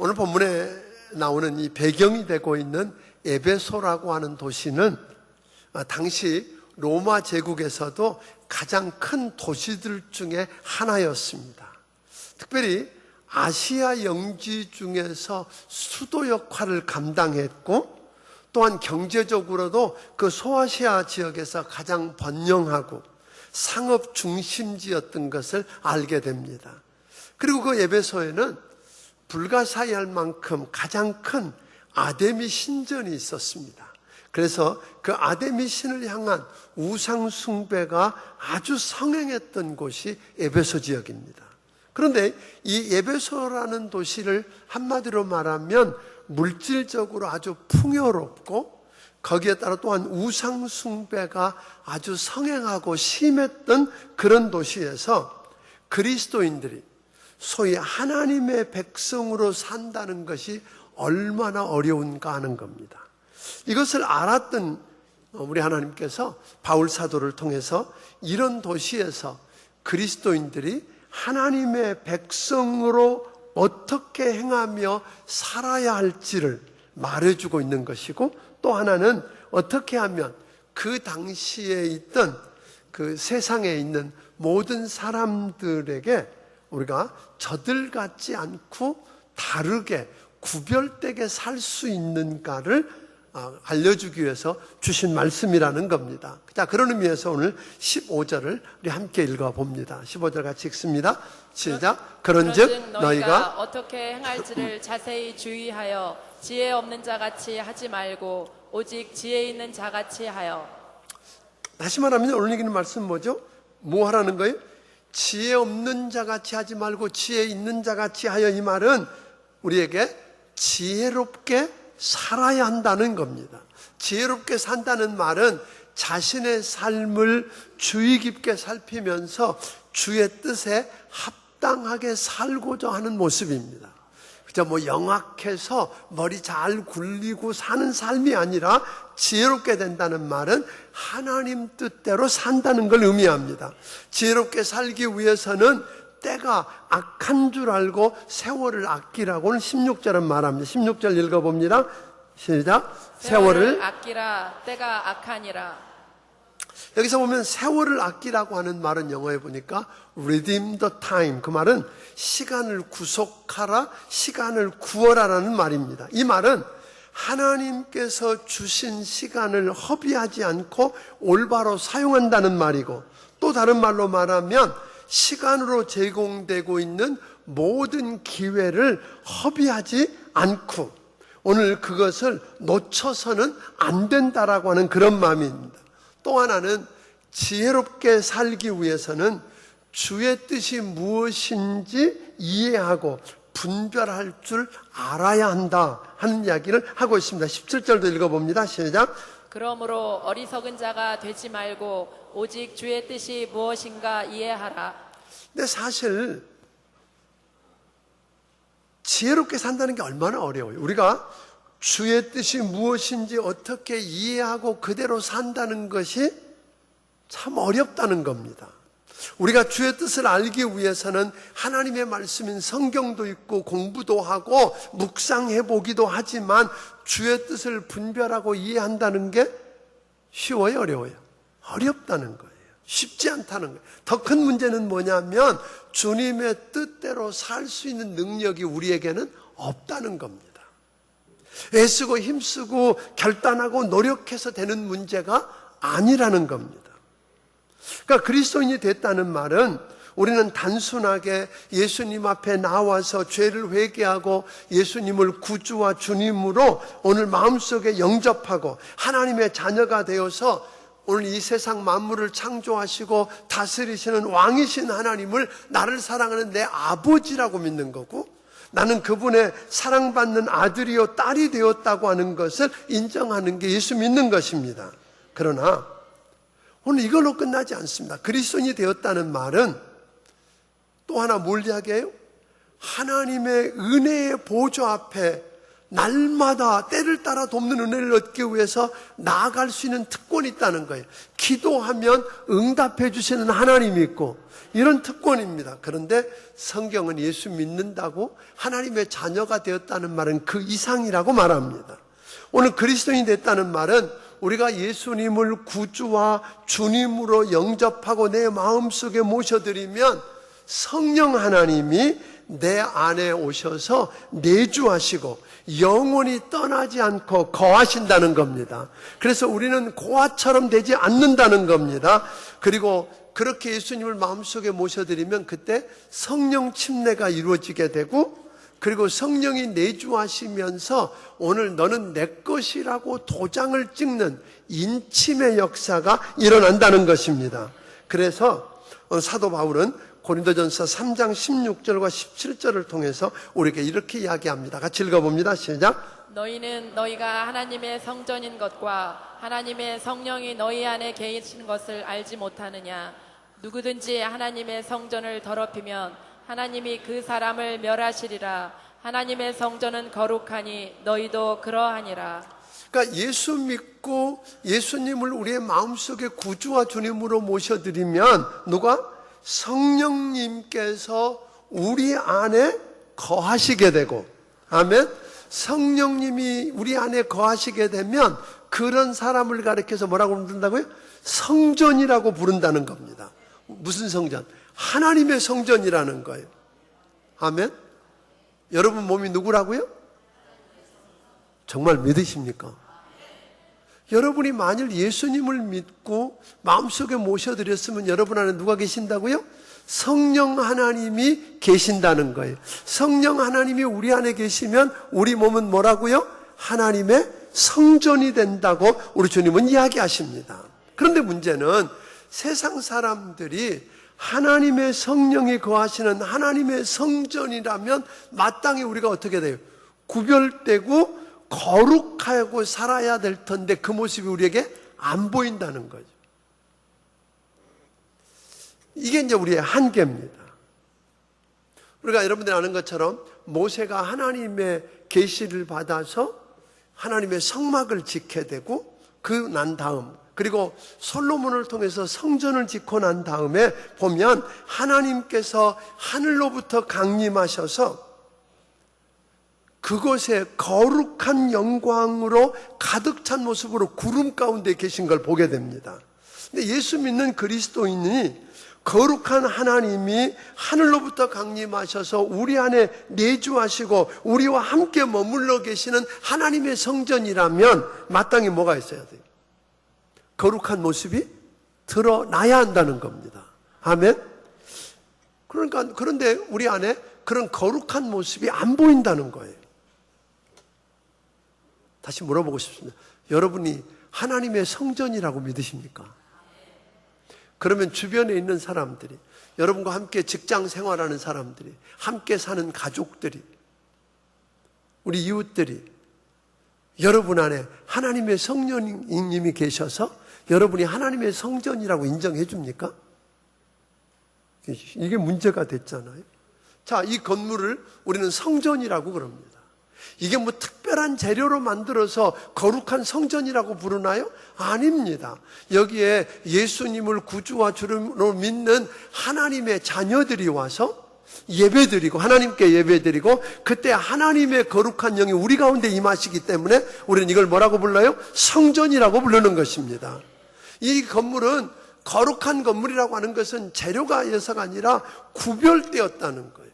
오늘 본문에 나오는 이 배경이 되고 있는 에베소라고 하는 도시는 당시 로마 제국에서도 가장 큰 도시들 중에 하나였습니다. 특별히 아시아 영지 중에서 수도 역할을 감당했고, 또한 경제적으로도 그 소아시아 지역에서 가장 번영하고 상업 중심지였던 것을 알게 됩니다. 그리고 그 에베소에는 불가사의할 만큼 가장 큰 아데미 신전이 있었습니다. 그래서 그 아데미 신을 향한 우상 숭배가 아주 성행했던 곳이 에베소 지역입니다. 그런데 이 에베소라는 도시를 한마디로 말하면 물질적으로 아주 풍요롭고, 거기에 따라 또한 우상 숭배가 아주 성행하고 심했던 그런 도시에서 그리스도인들이 소위 하나님의 백성으로 산다는 것이 얼마나 어려운가 하는 겁니다. 이것을 알았던 우리 하나님께서 바울 사도를 통해서 이런 도시에서 그리스도인들이 하나님의 백성으로 어떻게 행하며 살아야 할지를 말해주고 있는 것이고, 또 하나는 어떻게 하면 그 당시에 있던 그 세상에 있는 모든 사람들에게 우리가 저들 같지 않고 다르게 구별되게 살 수 있는가를 알려주기 위해서 주신 말씀이라는 겁니다. 자, 그런 의미에서 오늘 15절을 우리 함께 읽어봅니다. 15절 같이 읽습니다. 시작. 그런즉 너희가 어떻게 행할지를 자세히 주의하여 지혜 없는 자같이 하지 말고 오직 지혜 있는 자같이 하여. 다시 말하면 오늘 읽는 말씀 뭐죠? 뭐 하라는 거예요? 지혜 없는 자같이 하지 말고 지혜 있는 자같이 하여. 이 말은 우리에게 지혜롭게 살아야 한다는 겁니다. 지혜롭게 산다는 말은 자신의 삶을 주의 깊게 살피면서 주의 뜻에 합당하게 살고자 하는 모습입니다. 그저 영악해서 머리 잘 굴리고 사는 삶이 아니라 지혜롭게 된다는 말은 하나님 뜻대로 산다는 걸 의미합니다. 지혜롭게 살기 위해서는 때가 악한 줄 알고 세월을 아끼라고는 16절은 말합니다. 16절 읽어봅니다. 시작. 세월을 아끼라, 때가 악하니라. 여기서 보면 세월을 아끼라고 하는 말은 영어에 보니까 redeem the time, 그 말은 시간을 구속하라, 시간을 구하라라는 말입니다. 이 말은 하나님께서 주신 시간을 허비하지 않고 올바로 사용한다는 말이고, 또 다른 말로 말하면 시간으로 제공되고 있는 모든 기회를 허비하지 않고 오늘 그것을 놓쳐서는 안 된다라고 하는 그런 마음입니다. 또 하나는 지혜롭게 살기 위해서는 주의 뜻이 무엇인지 이해하고 분별할 줄 알아야 한다 하는 이야기를 하고 있습니다. 17절도 읽어봅니다. 시작. 그러므로 어리석은 자가 되지 말고 오직 주의 뜻이 무엇인가 이해하라. 근데 사실 지혜롭게 산다는 게 얼마나 어려워요. 우리가 주의 뜻이 무엇인지 어떻게 이해하고 그대로 산다는 것이 참 어렵다는 겁니다. 우리가 주의 뜻을 알기 위해서는 하나님의 말씀인 성경도 읽고 공부도 하고 묵상해 보기도 하지만 주의 뜻을 분별하고 이해한다는 게 쉬워요, 어려워요? 어렵다는 거예요. 쉽지 않다는 거예요. 더 큰 문제는 뭐냐면 주님의 뜻대로 살 수 있는 능력이 우리에게는 없다는 겁니다. 애쓰고 힘쓰고 결단하고 노력해서 되는 문제가 아니라는 겁니다. 그러니까 그리스도인이 됐다는 말은 우리는 단순하게 예수님 앞에 나와서 죄를 회개하고 예수님을 구주와 주님으로 오늘 마음속에 영접하고 하나님의 자녀가 되어서 오늘 이 세상 만물을 창조하시고 다스리시는 왕이신 하나님을 나를 사랑하는 내 아버지라고 믿는 거고, 나는 그분의 사랑받는 아들이요 딸이 되었다고 하는 것을 인정하는 게 예수 믿는 것입니다. 그러나 오늘 이걸로 끝나지 않습니다. 그리스도인이 되었다는 말은 또 하나 뭘 이야기해요? 하나님의 은혜의 보좌 앞에 날마다 때를 따라 돕는 은혜를 얻기 위해서 나아갈 수 있는 특권이 있다는 거예요. 기도하면 응답해 주시는 하나님이 있고 이런 특권입니다. 그런데 성경은 예수 믿는다고 하나님의 자녀가 되었다는 말은 그 이상이라고 말합니다. 오늘 그리스도인이 됐다는 말은 우리가 예수님을 구주와 주님으로 영접하고 내 마음속에 모셔드리면 성령 하나님이 내 안에 오셔서 내주하시고 영원히 떠나지 않고 거하신다는 겁니다. 그래서 우리는 고아처럼 되지 않는다는 겁니다. 그리고 그렇게 예수님을 마음속에 모셔드리면 그때 성령 침례가 이루어지게 되고 그리고 성령이 내주하시면서 오늘 너는 내 것이라고 도장을 찍는 인침의 역사가 일어난다는 것입니다. 그래서 사도 바울은 고린도전서 3장 16절과 17절을 통해서 우리에게 이렇게 이야기합니다. 같이 읽어봅니다. 시작. 너희는 너희가 하나님의 성전인 것과 하나님의 성령이 너희 안에 계신 것을 알지 못하느냐. 누구든지 하나님의 성전을 더럽히면 하나님이 그 사람을 멸하시리라. 하나님의 성전은 거룩하니 너희도 그러하니라. 그러니까 예수 믿고 예수님을 우리의 마음속에 구주와 주님으로 모셔드리면 누가? 성령님께서 우리 안에 거하시게 되고, 아멘. 성령님이 우리 안에 거하시게 되면 그런 사람을 가리켜서 뭐라고 부른다고요? 성전이라고 부른다는 겁니다. 무슨 성전? 하나님의 성전이라는 거예요. 아멘. 여러분 몸이 누구라고요? 정말 믿으십니까? 여러분이 만일 예수님을 믿고 마음속에 모셔드렸으면 여러분 안에 누가 계신다고요? 성령 하나님이 계신다는 거예요. 성령 하나님이 우리 안에 계시면 우리 몸은 뭐라고요? 하나님의 성전이 된다고 우리 주님은 이야기하십니다. 그런데 문제는 세상 사람들이 하나님의 성령이 거하시는 하나님의 성전이라면 마땅히 우리가 어떻게 돼요? 구별되고 거룩하고 살아야 될 텐데 그 모습이 우리에게 안 보인다는 거죠. 이게 이제 우리의 한계입니다. 우리가 여러분들이 아는 것처럼 모세가 하나님의 계시를 받아서 하나님의 성막을 짓게 되고 그 난 다음 그리고 솔로몬을 통해서 성전을 짓고 난 다음에 보면 하나님께서 하늘로부터 강림하셔서 그곳에 거룩한 영광으로 가득 찬 모습으로 구름 가운데 계신 걸 보게 됩니다. 근데 예수 믿는 그리스도인이 거룩한 하나님이 하늘로부터 강림하셔서 우리 안에 내주하시고 우리와 함께 머물러 계시는 하나님의 성전이라면 마땅히 뭐가 있어야 돼요? 거룩한 모습이 드러나야 한다는 겁니다. 아멘? 그런데 우리 안에 그런 거룩한 모습이 안 보인다는 거예요. 다시 물어보고 싶습니다. 여러분이 하나님의 성전이라고 믿으십니까? 그러면 주변에 있는 사람들이, 여러분과 함께 직장 생활하는 사람들이, 함께 사는 가족들이, 우리 이웃들이 여러분 안에 하나님의 성령님이 계셔서 여러분이 하나님의 성전이라고 인정해 줍니까? 이게 문제가 됐잖아요. 자, 이 건물을 우리는 성전이라고 그럽니다. 이게 뭐 특별한 재료로 만들어서 거룩한 성전이라고 부르나요? 아닙니다. 여기에 예수님을 구주와 주로 믿는 하나님의 자녀들이 와서 예배드리고 하나님께 예배드리고 그때 하나님의 거룩한 영이 우리 가운데 임하시기 때문에 우리는 이걸 뭐라고 불러요? 성전이라고 부르는 것입니다. 이 건물은 거룩한 건물이라고 하는 것은 재료가 예서가 아니라 구별되었다는 거예요.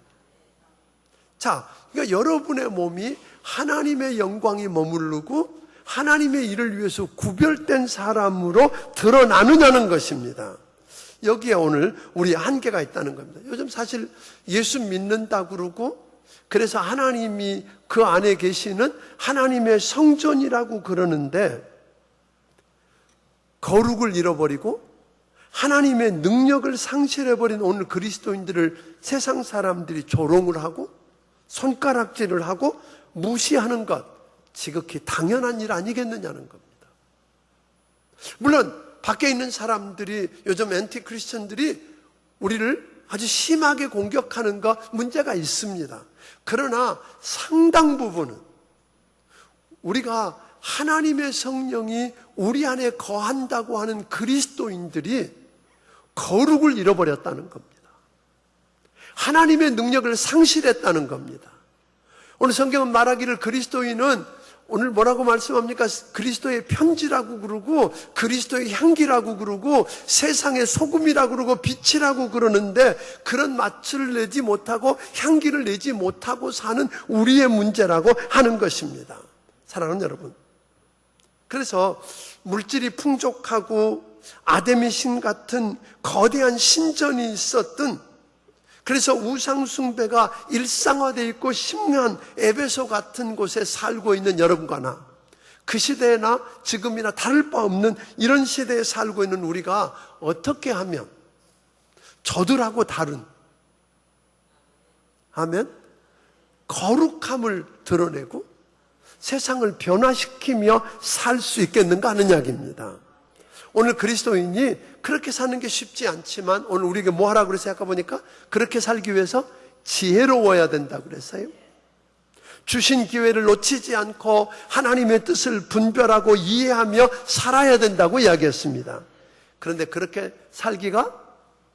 자, 그러니까 여러분의 몸이 하나님의 영광이 머무르고 하나님의 일을 위해서 구별된 사람으로 드러나느냐는 것입니다. 여기에 오늘 우리 한계가 있다는 겁니다. 요즘 사실 예수 믿는다 그러고 그래서 하나님이 그 안에 계시는 하나님의 성전이라고 그러는데 거룩을 잃어버리고 하나님의 능력을 상실해버린 오늘 그리스도인들을 세상 사람들이 조롱을 하고 손가락질을 하고 무시하는 것, 지극히 당연한 일 아니겠느냐는 겁니다. 물론 밖에 있는 사람들이, 요즘 엔티크리스천들이 우리를 아주 심하게 공격하는 것 문제가 있습니다. 그러나 상당 부분은 우리가 하나님의 성령이 우리 안에 거한다고 하는 그리스도인들이 거룩을 잃어버렸다는 겁니다. 하나님의 능력을 상실했다는 겁니다. 오늘 성경은 말하기를 그리스도인은 오늘 뭐라고 말씀합니까? 그리스도의 편지라고 그러고 그리스도의 향기라고 그러고 세상의 소금이라고 그러고 빛이라고 그러는데 그런 맛을 내지 못하고 향기를 내지 못하고 사는 우리의 문제라고 하는 것입니다. 사랑하는 여러분, 그래서 물질이 풍족하고 아데미 신 같은 거대한 신전이 있었던, 그래서 우상숭배가 일상화되어 있고 심한 에베소 같은 곳에 살고 있는 여러분과 나, 그 시대나 지금이나 다를 바 없는 이런 시대에 살고 있는 우리가 어떻게 하면 저들하고 다른 거룩함을 드러내고 세상을 변화시키며 살 수 있겠는가 하는 이야기입니다. 오늘 그리스도인이 그렇게 사는 게 쉽지 않지만 오늘 우리에게 뭐 하라고 그랬어요? 아까 보니까 그렇게 살기 위해서 지혜로워야 된다고 그랬어요. 주신 기회를 놓치지 않고 하나님의 뜻을 분별하고 이해하며 살아야 된다고 이야기했습니다. 그런데 그렇게 살기가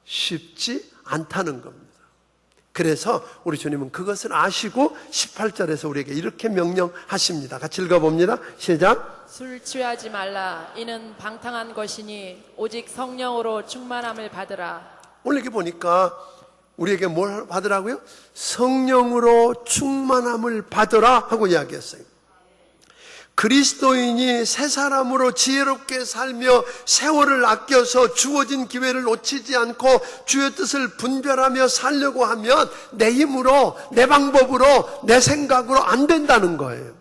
쉽지 않다는 겁니다. 그래서 우리 주님은 그것을 아시고 18절에서 우리에게 이렇게 명령하십니다. 같이 읽어봅니다. 시작. 술 취하지 말라. 이는 방탕한 것이니 오직 성령으로 충만함을 받으라. 오늘 이렇게 보니까 우리에게 뭘 받으라고요? 성령으로 충만함을 받으라 하고 이야기했어요. 그리스도인이 새 사람으로 지혜롭게 살며 세월을 아껴서 주어진 기회를 놓치지 않고 주의 뜻을 분별하며 살려고 하면 내 힘으로, 내 방법으로, 내 생각으로 안 된다는 거예요.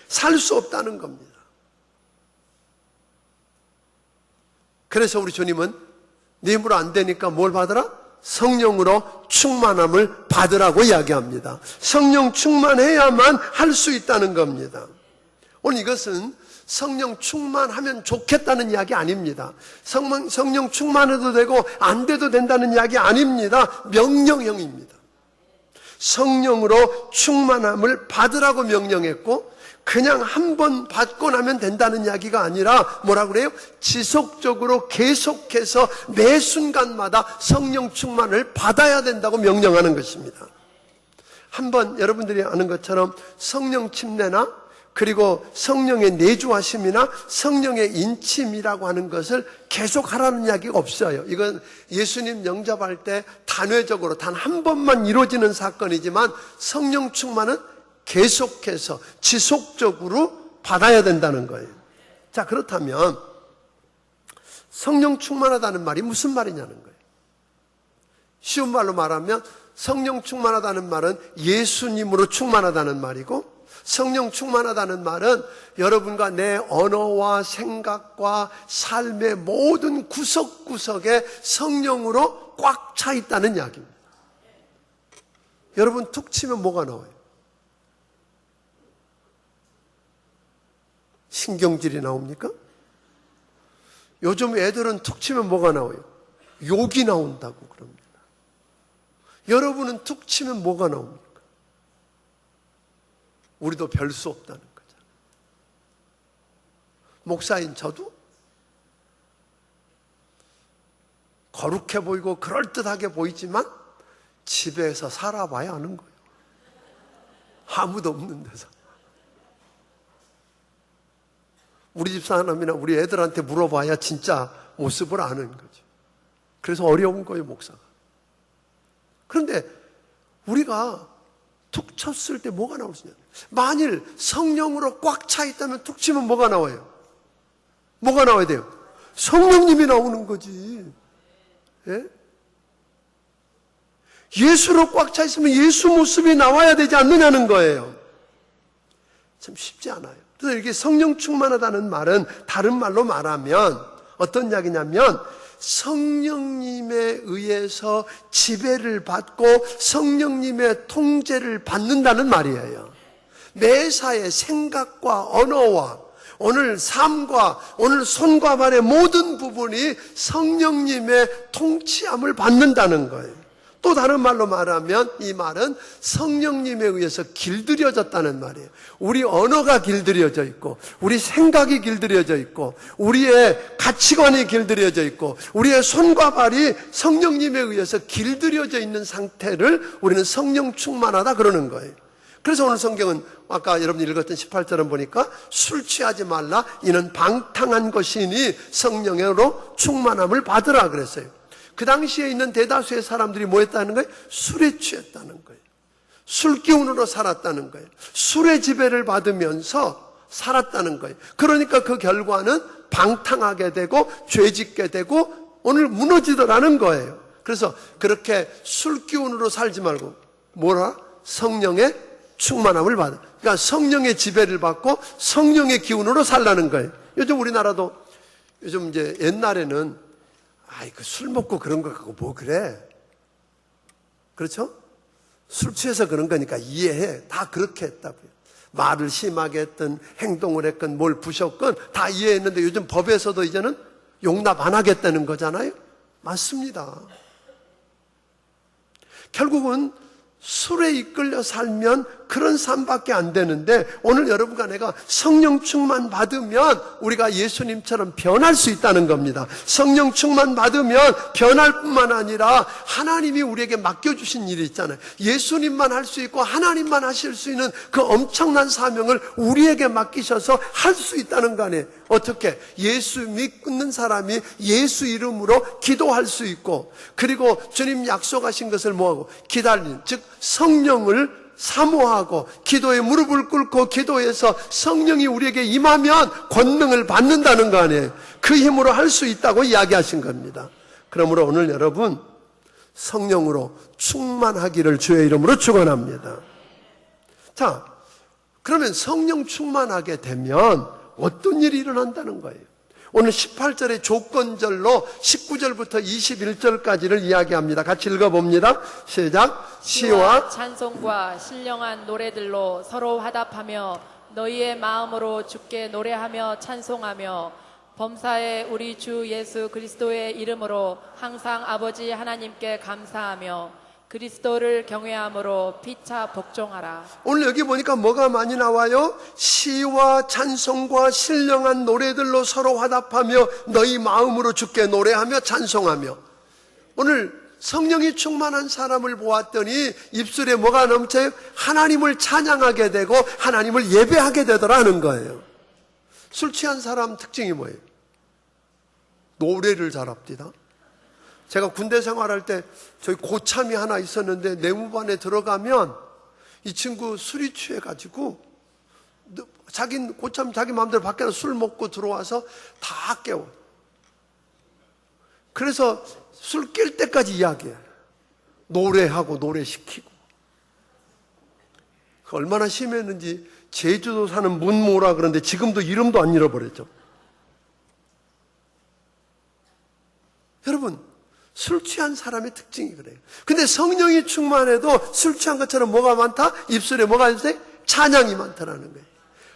살 수 없다는 겁니다. 그래서 우리 주님은 네 힘으로 안 되니까 뭘 받으라? 성령으로 충만함을 받으라고 이야기합니다. 성령 충만해야만 할 수 있다는 겁니다. 오늘 이것은 성령 충만하면 좋겠다는 이야기 아닙니다. 성령 충만해도 되고 안 돼도 된다는 이야기 아닙니다. 명령형입니다. 성령으로 충만함을 받으라고 명령했고 그냥 한 번 받고 나면 된다는 이야기가 아니라 뭐라고 그래요? 지속적으로 계속해서 매 순간마다 성령 충만을 받아야 된다고 명령하는 것입니다. 한번 여러분들이 아는 것처럼 성령 침례나 그리고 성령의 내주하심이나 성령의 인침이라고 하는 것을 계속 하라는 이야기가 없어요. 이건 예수님 영접할 때 단회적으로 단 한 번만 이루어지는 사건이지만 성령 충만은 계속해서 지속적으로 받아야 된다는 거예요. 자, 그렇다면 성령 충만하다는 말이 무슨 말이냐는 거예요. 쉬운 말로 말하면 성령 충만하다는 말은 예수님으로 충만하다는 말이고, 성령 충만하다는 말은 여러분과 내 언어와 생각과 삶의 모든 구석구석에 성령으로 꽉 차 있다는 이야기입니다. 여러분 툭 치면 뭐가 나와요? 신경질이 나옵니까? 요즘 애들은 툭 치면 뭐가 나와요? 욕이 나온다고 그럽니다. 여러분은 툭 치면 뭐가 나옵니까? 우리도 별 수 없다는 거잖아요. 목사인 저도 거룩해 보이고 그럴듯하게 보이지만 집에서 살아봐야 아는 거예요. 아무도 없는 데서. 우리 집 사람이나 우리 애들한테 물어봐야 진짜 모습을 아는 거죠. 그래서 어려운 거예요, 목사가. 그런데 우리가 툭 쳤을 때 뭐가 나오느냐? 만일 성령으로 꽉 차 있다면 툭 치면 뭐가 나와요? 뭐가 나와야 돼요? 성령님이 나오는 거지. 예? 예수로 꽉 차 있으면 예수 모습이 나와야 되지 않느냐는 거예요. 참 쉽지 않아요. 그래서 이렇게 성령 충만하다는 말은 다른 말로 말하면 어떤 이야기냐면 성령님에 의해서 지배를 받고 성령님의 통제를 받는다는 말이에요. 매사의 생각과 언어와 오늘 삶과 오늘 손과 발의 모든 부분이 성령님의 통치함을 받는다는 거예요. 또 또 다른 말로 말하면 이 말은 성령님에 의해서 길들여졌다는 말이에요. 우리 언어가 길들여져 있고, 우리 생각이 길들여져 있고, 우리의 가치관이 길들여져 있고, 우리의 손과 발이 성령님에 의해서 길들여져 있는 상태를 우리는 성령 충만하다 그러는 거예요. 그래서 오늘 성경은 아까 여러분이 읽었던 18절은 보니까 술 취하지 말라, 이는 방탕한 것이니 성령으로 충만함을 받으라 그랬어요. 그 당시에 있는 대다수의 사람들이 뭐 했다는 거예요? 술에 취했다는 거예요. 술 기운으로 살았다는 거예요. 술의 지배를 받으면서 살았다는 거예요. 그러니까 그 결과는 방탕하게 되고 죄짓게 되고 오늘 무너지더라는 거예요. 그래서 그렇게 술 기운으로 살지 말고 뭐라? 성령의 충만함을 받아. 그러니까 성령의 지배를 받고 성령의 기운으로 살라는 거예요. 요즘 우리나라도 요즘 이제 옛날에는 그 술 먹고 그런 거 갖고 뭐 그래? 그렇죠? 술 취해서 그런 거니까 이해해. 다 그렇게 했다고요. 말을 심하게 했든 행동을 했건 뭘 부셨건 다 이해했는데 요즘 법에서도 이제는 용납 안 하겠다는 거잖아요. 맞습니다. 결국은 술에 이끌려 살면 그런 삶밖에 안 되는데 오늘 여러분과 내가 성령 충만 받으면 우리가 예수님처럼 변할 수 있다는 겁니다. 성령 충만 받으면 변할 뿐만 아니라 하나님이 우리에게 맡겨주신 일이 있잖아요. 예수님만 할 수 있고 하나님만 하실 수 있는 그 엄청난 사명을 우리에게 맡기셔서 할 수 있다는 거 아니에요. 어떻게? 예수 믿는 사람이 예수 이름으로 기도할 수 있고, 그리고 주님 약속하신 것을 뭐하고? 기다리는, 즉 성령을 사모하고 기도에 무릎을 꿇고 기도해서 성령이 우리에게 임하면 권능을 받는다는 거 아니에요. 그 힘으로 할 수 있다고 이야기하신 겁니다. 그러므로 오늘 여러분 성령으로 충만하기를 주의 이름으로 축원합니다. 자, 그러면 성령 충만하게 되면 어떤 일이 일어난다는 거예요? 오늘 18절의 조건절로 19절부터 21절까지를 이야기합니다. 같이 읽어봅니다. 시작. 시와 찬송과 신령한 노래들로 서로 화답하며 너희의 마음으로 주께 노래하며 찬송하며 범사에 우리 주 예수 그리스도의 이름으로 항상 아버지 하나님께 감사하며 그리스도를 경외함으로 피차 복종하라. 오늘 여기 보니까 뭐가 많이 나와요? 시와 찬송과 신령한 노래들로 서로 화답하며 너희 마음으로 주께 노래하며 찬송하며. 오늘 성령이 충만한 사람을 보았더니 입술에 뭐가 넘쳐요? 하나님을 찬양하게 되고 하나님을 예배하게 되더라는 거예요. 술 취한 사람 특징이 뭐예요? 노래를 잘합니다. 제가 군대 생활할 때 저희 고참이 하나 있었는데 내무반에 들어가면 이 친구 술이 취해가지고 고참 자기 마음대로 밖에서 술 먹고 들어와서 다 깨워. 그래서 술 깰 때까지 이야기해. 노래하고 노래시키고. 얼마나 심했는지 제주도 사는 문모라 그러는데 지금도 이름도 안 잃어버렸죠. 여러분, 술 취한 사람의 특징이 그래요. 근데 성령이 충만해도 술 취한 것처럼 뭐가 많다? 입술에 뭐가 있어요? 찬양이 많다라는 거예요.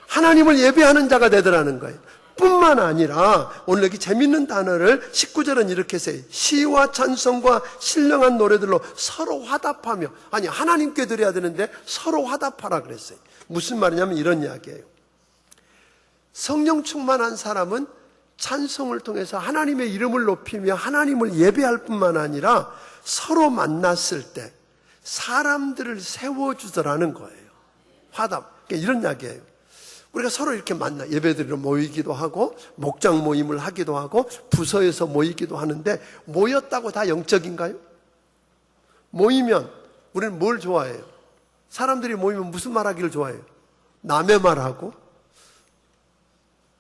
하나님을 예배하는 자가 되더라는 거예요. 뿐만 아니라 오늘 여기 재밌는 단어를 19절은 이렇게 써요. 시와 찬송과 신령한 노래들로 서로 화답하며. 아니, 하나님께 드려야 되는데 서로 화답하라 그랬어요. 무슨 말이냐면 이런 이야기예요. 성령 충만한 사람은 찬송을 통해서 하나님의 이름을 높이며 하나님을 예배할 뿐만 아니라 서로 만났을 때 사람들을 세워주더라는 거예요. 화답. 그러니까 이런 이야기예요. 우리가 서로 이렇게 만나 예배드리러 모이기도 하고 목장 모임을 하기도 하고 부서에서 모이기도 하는데 모였다고 다 영적인가요? 모이면 우리는 뭘 좋아해요? 사람들이 모이면 무슨 말하기를 좋아해요? 남의 말하고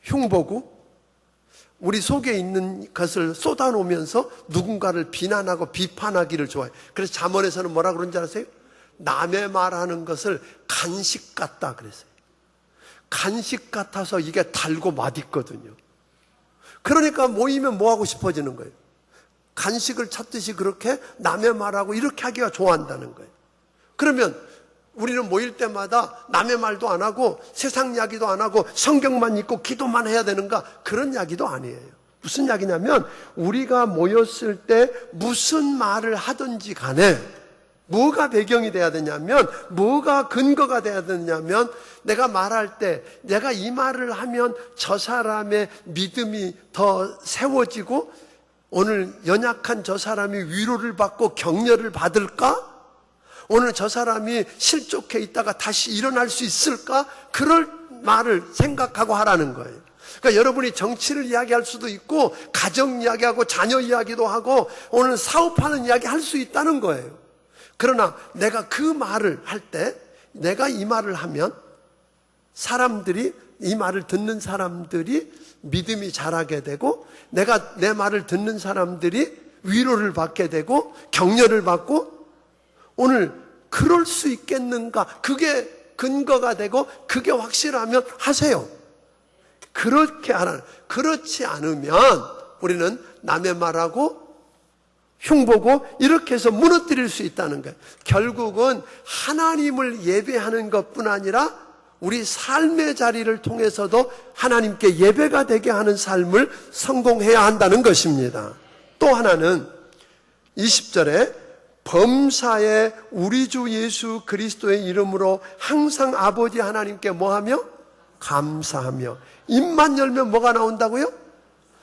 흉보고 우리 속에 있는 것을 쏟아놓으면서 누군가를 비난하고 비판하기를 좋아해요. 그래서 잠언에서는 뭐라 그런지 아세요? 남의 말하는 것을 간식 같다 그랬어요. 간식 같아서 이게 달고 맛있거든요. 그러니까 모이면 뭐 하고 싶어지는 거예요? 간식을 찾듯이 그렇게 남의 말하고 이렇게 하기가 좋아한다는 거예요. 그러면 우리는 모일 때마다 남의 말도 안 하고 세상 이야기도 안 하고 성경만 읽고 기도만 해야 되는가? 그런 이야기도 아니에요. 무슨 이야기냐면 우리가 모였을 때 무슨 말을 하든지 간에 뭐가 배경이 돼야 되냐면, 뭐가 근거가 돼야 되냐면, 내가 말할 때 내가 이 말을 하면 저 사람의 믿음이 더 세워지고 오늘 연약한 저 사람이 위로를 받고 격려를 받을까? 오늘 저 사람이 실족해 있다가 다시 일어날 수 있을까? 그럴 말을 생각하고 하라는 거예요. 그러니까 여러분이 정치를 이야기할 수도 있고 가정 이야기하고 자녀 이야기도 하고 오늘 사업하는 이야기 할 수 있다는 거예요. 그러나 내가 그 말을 할 때, 내가 이 말을 하면 사람들이, 이 말을 듣는 사람들이 믿음이 자라게 되고, 내가 내 말을 듣는 사람들이 위로를 받게 되고 격려를 받고, 오늘 그럴 수 있겠는가? 그게 근거가 되고 그게 확실하면 하세요. 그렇게 하라. 그렇지 않으면 우리는 남의 말하고 흉보고 이렇게 해서 무너뜨릴 수 있다는 거예요. 결국은 하나님을 예배하는 것뿐 아니라 우리 삶의 자리를 통해서도 하나님께 예배가 되게 하는 삶을 성공해야 한다는 것입니다. 또 하나는 20절에 범사에 우리 주 예수 그리스도의 이름으로 항상 아버지 하나님께 뭐하며? 감사하며. 입만 열면 뭐가 나온다고요?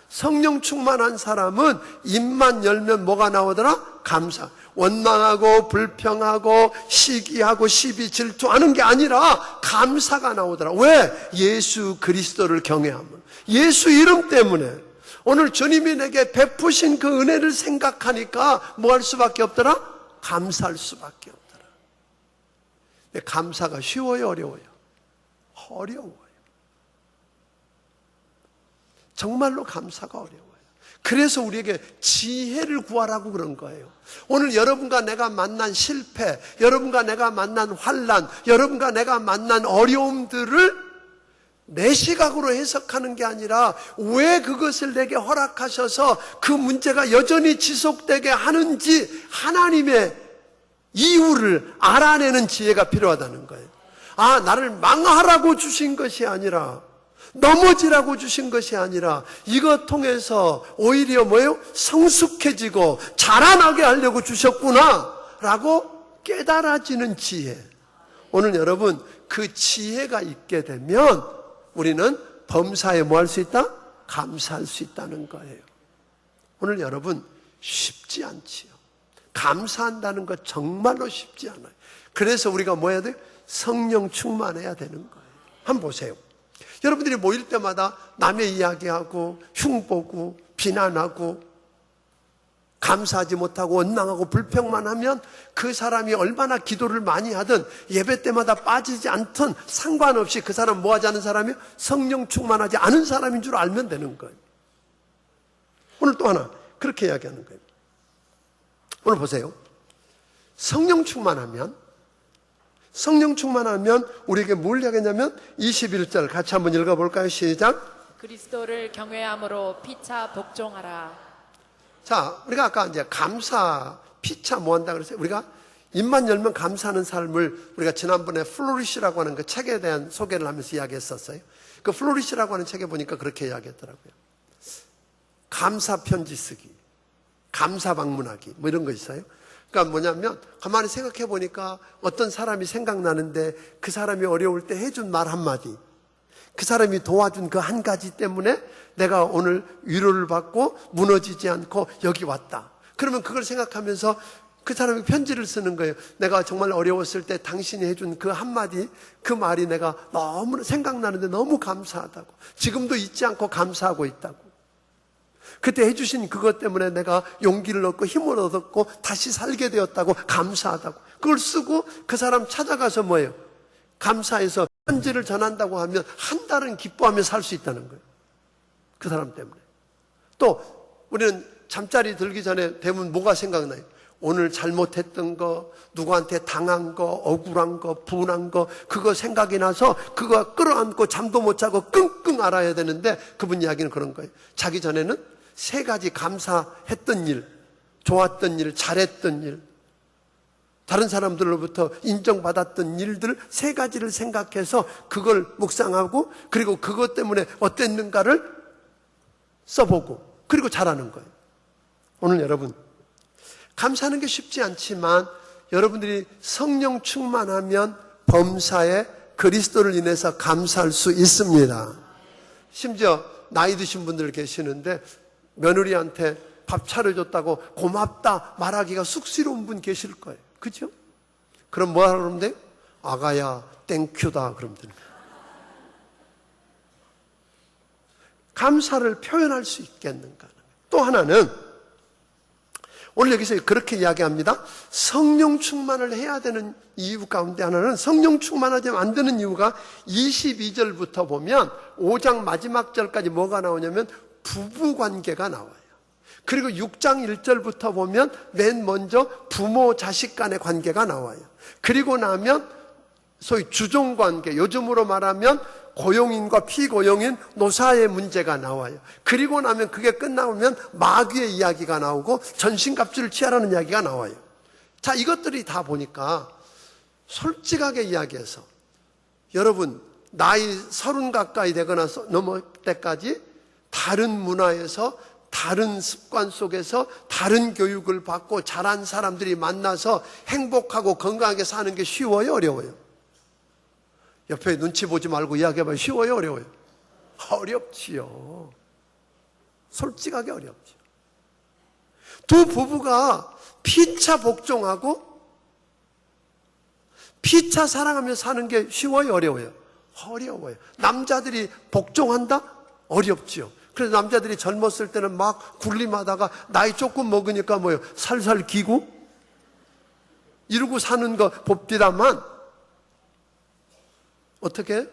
성령 충만한 사람은 입만 열면 뭐가 나오더라? 감사. 원망하고 불평하고 시기하고 시비 질투하는 게 아니라 감사가 나오더라. 왜? 예수 그리스도를 경외하면. 예수 이름 때문에. 오늘 주님이 내게 베푸신 그 은혜를 생각하니까 뭐 할 수밖에 없더라? 감사할 수밖에 없더라. 근데 감사가 쉬워요, 어려워요? 어려워요. 정말로 감사가 어려워요. 그래서 우리에게 지혜를 구하라고 그런 거예요. 오늘 여러분과 내가 만난 실패, 여러분과 내가 만난 환난, 여러분과 내가 만난 어려움들을 내 시각으로 해석하는 게 아니라 왜 그것을 내게 허락하셔서 그 문제가 여전히 지속되게 하는지 하나님의 이유를 알아내는 지혜가 필요하다는 거예요. 아, 나를 망하라고 주신 것이 아니라, 넘어지라고 주신 것이 아니라 이것 통해서 오히려 뭐예요? 성숙해지고 자라나게 하려고 주셨구나 라고 깨달아지는 지혜. 오늘 여러분 그 지혜가 있게 되면 우리는 범사에 뭐 할 수 있다? 감사할 수 있다는 거예요. 오늘 여러분 쉽지 않지요. 감사한다는 것 정말로 쉽지 않아요. 그래서 우리가 뭐 해야 돼요? 성령 충만해야 되는 거예요. 한번 보세요. 여러분들이 모일 때마다 남의 이야기하고 흉보고 비난하고 감사하지 못하고 원망하고 불평만 하면 그 사람이 얼마나 기도를 많이 하든 예배 때마다 빠지지 않든 상관없이 그 사람 뭐 하지 않은 사람이요? 성령 충만하지 않은 사람인 줄 알면 되는 거예요. 오늘 또 하나 그렇게 이야기하는 거예요. 오늘 보세요. 성령 충만하면 우리에게 뭘 이야기하냐면 21절 같이 한번 읽어볼까요? 시작. 그리스도를 경외함으로 피차 복종하라. 자, 우리가 아까 이제 감사, 피차 뭐 한다 그랬어요? 우리가 입만 열면 감사하는 삶을 우리가 지난번에 플로리시라고 하는 그 책에 대한 소개를 하면서 이야기했었어요. 그 플로리시라고 하는 책에 보니까 그렇게 이야기했더라고요. 감사 편지 쓰기, 감사 방문하기 뭐 이런 거 있어요. 그러니까 뭐냐면 가만히 생각해 보니까 어떤 사람이 생각나는데 그 사람이 어려울 때 해준 말 한마디, 그 사람이 도와준 그 한 가지 때문에 내가 오늘 위로를 받고 무너지지 않고 여기 왔다. 그러면 그걸 생각하면서 그 사람이 편지를 쓰는 거예요. 내가 정말 어려웠을 때 당신이 해준 그 한마디, 그 말이 내가 너무 생각나는데 너무 감사하다고, 지금도 잊지 않고 감사하고 있다고, 그때 해주신 그것 때문에 내가 용기를 얻고 힘을 얻었고 다시 살게 되었다고, 감사하다고. 그걸 쓰고 그 사람 찾아가서 뭐예요? 감사해서 편지를 전한다고 하면 한 달은 기뻐하며 살 수 있다는 거예요. 그 사람 때문에. 또 우리는 잠자리 들기 전에 대부분 뭐가 생각나요? 오늘 잘못했던 거, 누구한테 당한 거, 억울한 거, 분한 거, 그거 생각이 나서 그거 끌어안고 잠도 못 자고 끙끙 앓아야 되는데, 그분 이야기는 그런 거예요. 자기 전에는 3가지 감사했던 일, 좋았던 일, 잘했던 일, 다른 사람들로부터 인정받았던 일들 3가지를 생각해서 그걸 묵상하고, 그리고 그것 때문에 어땠는가를 써보고, 그리고 잘하는 거예요. 오늘 여러분 감사하는 게 쉽지 않지만 여러분들이 성령 충만하면 범사에 그리스도를 인해서 감사할 수 있습니다. 심지어 나이 드신 분들 계시는데 며느리한테 밥 차려줬다고 고맙다 말하기가 쑥스러운 분 계실 거예요. 그죠? 그럼 뭐 하라 그러면 돼요? 아가야 땡큐다 그러면 됩니다. 감사를 표현할 수 있겠는가. 또 하나는 오늘 여기서 그렇게 이야기합니다. 성령 충만을 해야 되는 이유 가운데 하나는, 성령 충만하지 안 되는 이유가 22절부터 보면 5장 마지막 절까지 뭐가 나오냐면 부부관계가 나와요. 그리고 6장 1절부터 보면 맨 먼저 부모 자식 간의 관계가 나와요. 그리고 나면 소위 주종관계, 요즘으로 말하면 고용인과 피고용인 노사의 문제가 나와요. 그리고 나면 그게 끝나면 마귀의 이야기가 나오고 전신갑주를 취하라는 이야기가 나와요. 자, 이것들이 다 보니까 솔직하게 이야기해서 여러분 나이 30 가까이 되거나 넘을 때까지 다른 문화에서 다른 습관 속에서 다른 교육을 받고 자란 사람들이 만나서 행복하고 건강하게 사는 게 쉬워요, 어려워요? 옆에 눈치 보지 말고 이야기해봐요. 쉬워요, 어려워요? 어렵지요. 솔직하게 어렵죠. 두 부부가 피차 복종하고 피차 사랑하며 사는 게 쉬워요, 어려워요? 어려워요. 남자들이 복종한다? 어렵지요. 그래서 남자들이 젊었을 때는 막 굴림하다가 나이 조금 먹으니까 뭐예요? 살살 기고 이러고 사는 거 봅디다만 어떻게?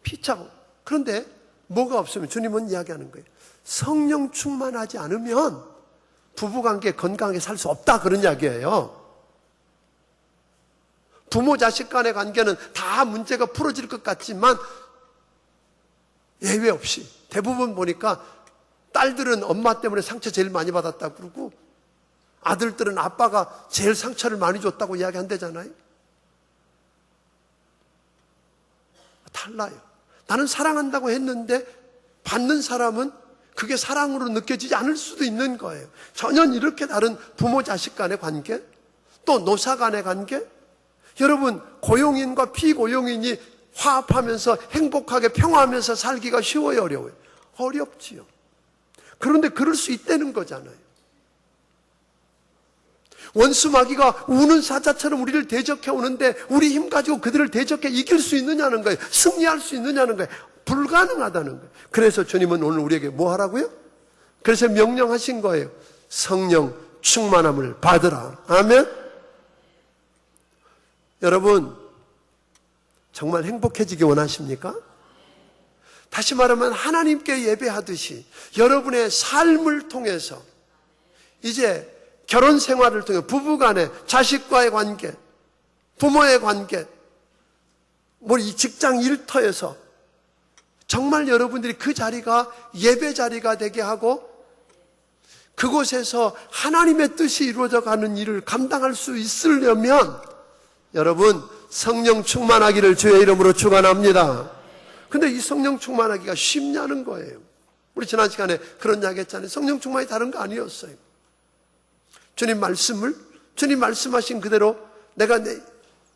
피차고. 그런데 뭐가 없으면 주님은 이야기하는 거예요. 성령 충만하지 않으면 부부관계 건강하게 살 수 없다, 그런 이야기예요. 부모 자식 간의 관계는 다 문제가 풀어질 것 같지만 예외 없이 대부분 보니까 딸들은 엄마 때문에 상처 제일 많이 받았다고 그러고 아들들은 아빠가 제일 상처를 많이 줬다고 이야기한다잖아요. 달라요. 나는 사랑한다고 했는데 받는 사람은 그게 사랑으로 느껴지지 않을 수도 있는 거예요. 전혀 이렇게 다른 부모 자식 간의 관계, 또 노사 간의 관계. 여러분, 고용인과 피고용인이 화합하면서 행복하게 평화하면서 살기가 쉬워요, 어려워요? 어렵지요. 그런데 그럴 수 있다는 거잖아요. 원수 마귀가 우는 사자처럼 우리를 대적해 오는데 우리 힘 가지고 그들을 대적해 이길 수 있느냐는 거예요. 승리할 수 있느냐는 거예요. 불가능하다는 거예요. 그래서 주님은 오늘 우리에게 뭐 하라고요? 그래서 명령하신 거예요. 성령 충만함을 받으라. 아멘. 여러분, 정말 행복해지기 원하십니까? 다시 말하면 하나님께 예배하듯이 여러분의 삶을 통해서 이제 결혼 생활을 통해 부부간의 자식과의 관계, 부모의 관계, 뭐 이 직장 일터에서 정말 여러분들이 그 자리가 예배 자리가 되게 하고 그곳에서 하나님의 뜻이 이루어져 가는 일을 감당할 수 있으려면 여러분 성령 충만하기를 주의 이름으로 축원합니다. 근데 이 성령 충만하기가 쉽냐는 거예요. 우리 지난 시간에 그런 이야기 했잖아요. 성령 충만이 다른 거 아니었어요. 주님 말씀을 주님 말씀하신 그대로 내가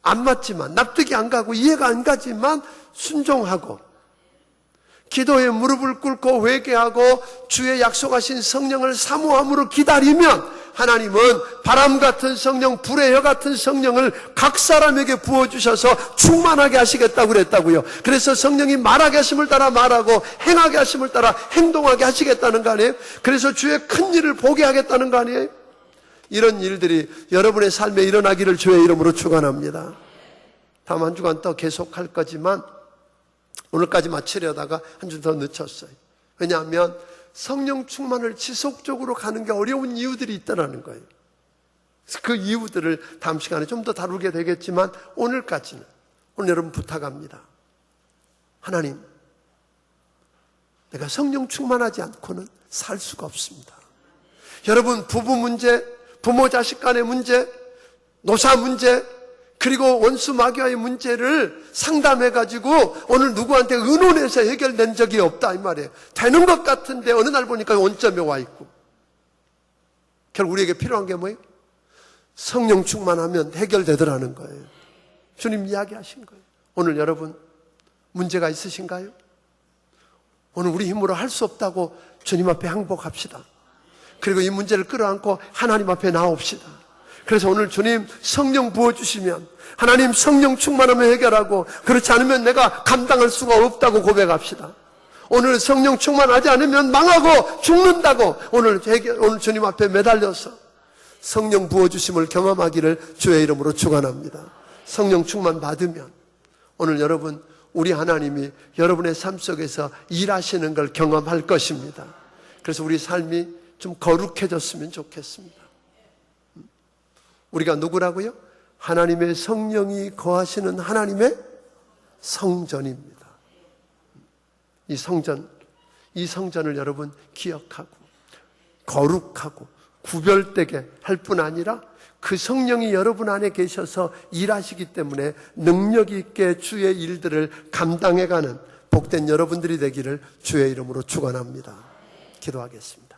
안 맞지만 납득이 안 가고 이해가 안 가지만 순종하고 기도에 무릎을 꿇고 회개하고 주의 약속하신 성령을 사모함으로 기다리면 하나님은 바람 같은 성령, 불의 여 같은 성령을 각 사람에게 부어주셔서 충만하게 하시겠다고 그랬다고요. 그래서 성령이 말하게 하심을 따라 말하고 행하게 하심을 따라 행동하게 하시겠다는 거 아니에요? 그래서 주의 큰 일을 보게 하겠다는 거 아니에요? 이런 일들이 여러분의 삶에 일어나기를 주의 이름으로 축원합니다. 다음 한 주간 또 계속할 거지만 오늘까지 마치려다가 한 주 더 늦췄어요. 왜냐하면 성령 충만을 지속적으로 가는 게 어려운 이유들이 있다는 거예요. 그 이유들을 다음 시간에 좀 더 다루게 되겠지만 오늘까지는 오늘 여러분 부탁합니다. 하나님, 내가 성령 충만하지 않고는 살 수가 없습니다. 여러분 부부 문제, 부모 자식 간의 문제, 노사 문제, 그리고 원수 마귀와의 문제를 상담해가지고 오늘 누구한테 의논해서 해결된 적이 없다 이 말이에요. 되는 것 같은데 어느 날 보니까 원점에 와 있고 결국 우리에게 필요한 게 뭐예요? 성령 충만하면 해결되더라는 거예요. 주님 이야기하신 거예요. 오늘 여러분 문제가 있으신가요? 오늘 우리 힘으로 할 수 없다고 주님 앞에 항복합시다. 그리고 이 문제를 끌어안고 하나님 앞에 나옵시다. 그래서 오늘 주님 성령 부어주시면 하나님 성령 충만하면 해결하고, 그렇지 않으면 내가 감당할 수가 없다고 고백합시다. 오늘 성령 충만하지 않으면 망하고 죽는다고 오늘 주님 앞에 매달려서 성령 부어주심을 경험하기를 주의 이름으로 축원합니다. 성령 충만 받으면 오늘 여러분, 우리 하나님이 여러분의 삶 속에서 일하시는 걸 경험할 것입니다. 그래서 우리 삶이 좀 거룩해졌으면 좋겠습니다. 우리가 누구라고요? 하나님의 성령이 거하시는 하나님의 성전입니다. 이 성전을 여러분 기억하고 거룩하고 구별되게 할 뿐 아니라 그 성령이 여러분 안에 계셔서 일하시기 때문에 능력 있게 주의 일들을 감당해가는 복된 여러분들이 되기를 주의 이름으로 축원합니다. 기도하겠습니다.